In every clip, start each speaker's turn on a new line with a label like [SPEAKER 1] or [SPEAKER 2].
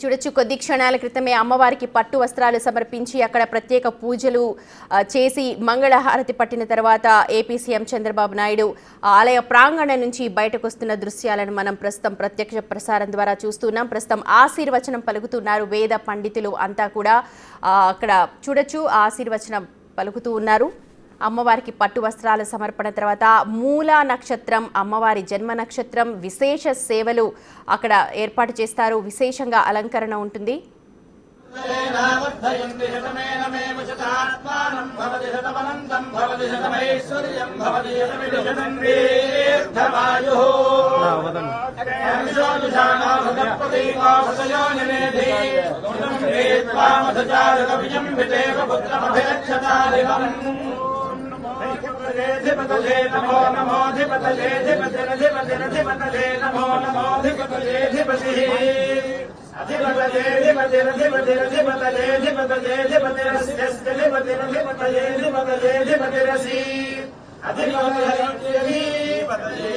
[SPEAKER 1] చూడొచ్చు కొద్ది క్షణాల క్రితమే అమ్మవారికి పట్టు వస్త్రాలు సమర్పించి అక్కడ ప్రత్యేక పూజలు చేసి మంగళహారతి పట్టిన తర్వాత ఏపీ సీఎం చంద్రబాబు నాయుడు ఆలయ ప్రాంగణం నుంచి బయటకు వస్తున్న దృశ్యాలను మనం ప్రస్తుతం ప్రత్యక్ష ప్రసారం ద్వారా చూస్తున్నాం. ప్రస్తుతం ఆశీర్వచనం పలుకుతున్నారు వేద పండితులు అంతా కూడా అక్కడ చూడొచ్చు ఆశీర్వచనం పలుకుతూ ఉన్నారు. అమ్మవారికి పట్టు వస్త్రాల సమర్పణ తర్వాత మూలా నక్షత్రం అమ్మవారి జన్మ నక్షత్రం విశేష సేవలు అక్కడ ఏర్పాటు చేస్తారు. విశేషంగా అలంకరణ ఉంటుంది.
[SPEAKER 2] ధిపతలే నమో నమో ధిపతలే ధిపతలే ధిపతలే నమో నమో ధిపతలే ధిపతి అధిపతలే ధిపతలే ధిపతలే ధిపతలే ధిపతలే ధిపతలే ధిపతలే ధిపతలే ధిపతలే ధిపతలసి అధిపతలే ధిపతలే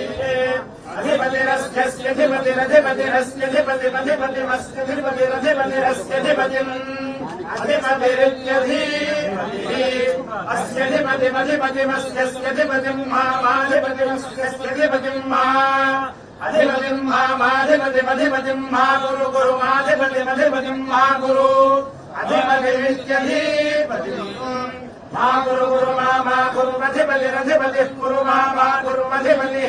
[SPEAKER 2] అధిపతలస్య ధిపతలే ధిపతలస్య ధిపతలే ధిపతలస్య ధిపతలే ధిపతలస్య ధిపతిం అధిపతిరిత్యధి అధిపతిమధిపతిమస్యధిపతిం మాధిపతిమస్యధిపతిం మా అధిపతిం మాధిపతిమధిపతిం మా గురు గురు మాధిపతిమధిపతిం మా గురు అధిపతిరిత్యధిపతిం మా గురు గురు మా గురు మధిపతిరధిపతి గురు మా గురు మధిపతి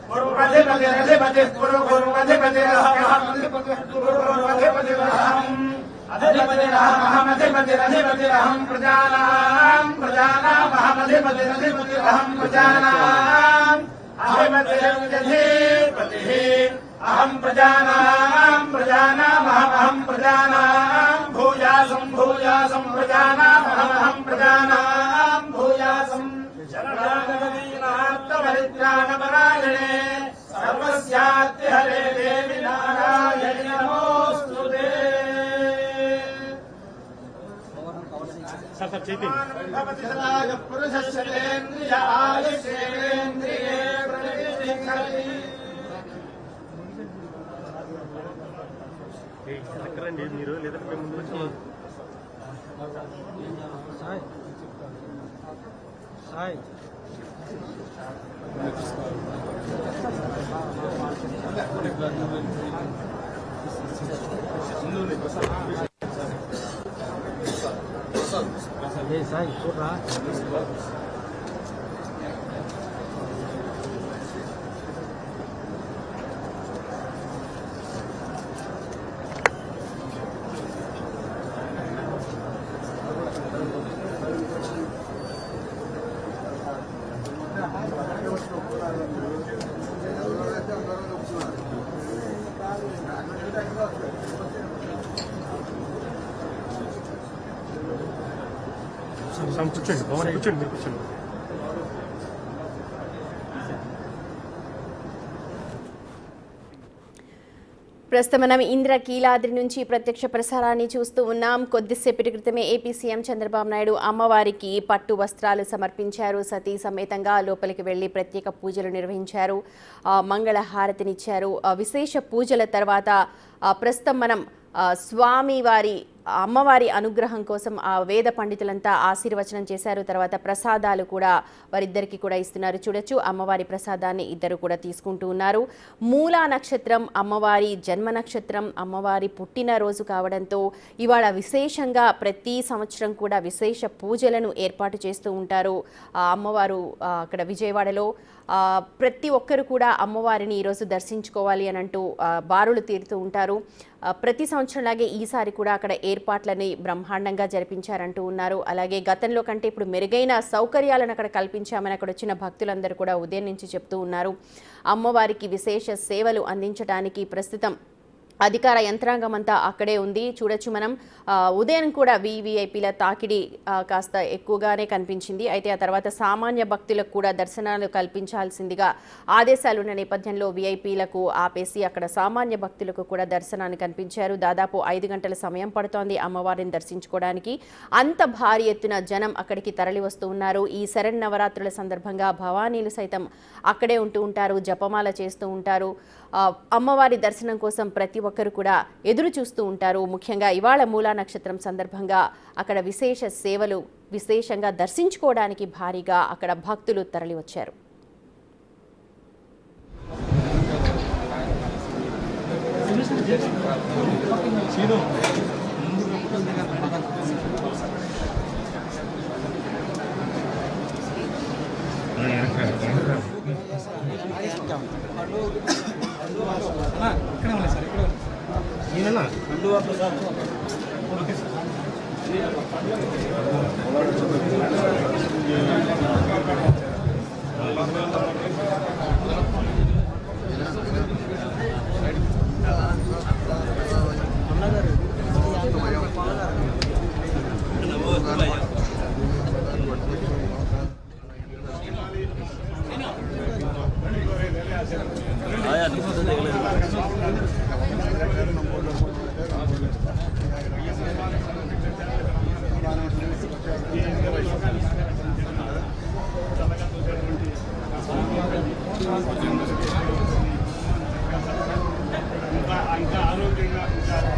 [SPEAKER 2] గురు మధిపతిరధిపతి గురు గురు మధిపతిరహం గురు గురు మధిపతిరహం అధిపతిరహం ప్రజానాం అహమధిపతిరహం ప్రజానాం అధిపతిరధిపతి అహం ప్రజానాం ప్రజానాం భూయాసం ప్రజానాం భూయాసం శరణాగతీనాత్మపరిత్రాణపరాయణే సర్వస్యాత్యహరే దేవి నారాయణి నమోస్తుతే. పురుషేంద్రియ ఆయుషేంద్రియే ప్రతిష్టతి
[SPEAKER 3] ఎక్కడండి మీరు లేదంటే ముందు వచ్చి సాయి సాయి సాయి చూడరా కూర్చోండి భవన్ కూర్చోండి మీరు కూర్చోండి.
[SPEAKER 1] ప్రస్తుతం మనం ఇంద్రకీలాద్రి నుంచి ప్రత్యక్ష ప్రసారాన్ని చూస్తూ ఉన్నాం. కొద్దిసేపటి క్రితమే ఏపీ సీఎం చంద్రబాబు నాయుడు అమ్మవారికి పట్టు వస్త్రాలు సమర్పించారు. సతీ సమేతంగా లోపలికి వెళ్లి ప్రత్యేక పూజలు నిర్వహించారు, మంగళహారతినిచ్చారు. విశేష పూజల తర్వాత ప్రస్తుతం మనం స్వామివారి అమ్మవారి అనుగ్రహం కోసం ఆ వేద పండితులంతా ఆశీర్వచనం చేశారు. తర్వాత ప్రసాదాలు కూడా వారిద్దరికి కూడా ఇస్తున్నారు. చూడొచ్చు అమ్మవారి ప్రసాదాన్ని ఇద్దరు కూడా తీసుకుంటూ ఉన్నారు. మూలా నక్షత్రం అమ్మవారి జన్మ నక్షత్రం, అమ్మవారి పుట్టినరోజు కావడంతో ఇవాళ విశేషంగా ప్రతి సంవత్సరం కూడా విశేష పూజలను ఏర్పాటు చేస్తూ ఉంటారు. అమ్మవారు అక్కడ విజయవాడలో ప్రతి ఒక్కరు కూడా అమ్మవారిని ఈరోజు దర్శించుకోవాలి అని అంటూ బారులు తీరుతూ ఉంటారు. ప్రతి సంవత్సరంలాగే ఈసారి కూడా అక్కడ ఏర్పాట్లని బ్రహ్మాండంగా జరిపించారంటూ ఉన్నారు. అలాగే గతంలో కంటే ఇప్పుడు మెరుగైన సౌకర్యాలను అక్కడ కల్పించామని అక్కడ వచ్చిన భక్తులందరూ కూడా ఉదయం నుంచి చెప్తూ ఉన్నారు. అమ్మవారికి విశేష సేవలు అందించడానికి ప్రస్తుతం అధికార యంత్రాంగం అంతా అక్కడే ఉంది. చూడొచ్చు మనం ఉదయం కూడా వీవీఐపీల తాకిడి కాస్త ఎక్కువగానే కనిపించింది. అయితే ఆ తర్వాత సామాన్య భక్తులకు కూడా దర్శనాలు కల్పించాల్సిందిగా ఆదేశాలు ఉన్న నేపథ్యంలో వీఐపీలకు ఆపేసి అక్కడ సామాన్య భక్తులకు కూడా దర్శనాన్ని కనిపించారు. దాదాపు 5 గంటల సమయం పడుతోంది అమ్మవారిని దర్శించుకోవడానికి. అంత భారీ ఎత్తున జనం అక్కడికి తరలి వస్తూ ఉన్నారు. ఈ శరన్నవరాత్రుల సందర్భంగా భవానీలు సైతం అక్కడే ఉంటూ ఉంటారు, జపమాల చేస్తూ ఉంటారు. అమ్మవారి దర్శనం కోసం ప్రతి ఒక్కరు కూడా ఎదురు చూస్తూ ఉంటారు. ముఖ్యంగా ఇవాళ మూలా నక్షత్రం సందర్భంగా అక్కడ విశేష సేవలు విశేషంగా దర్శించుకోవడానికి భారీగా అక్కడ భక్తులు తరలివచ్చారు.
[SPEAKER 2] ఇంకా ఆరోగ్యంగా ఉంటారు.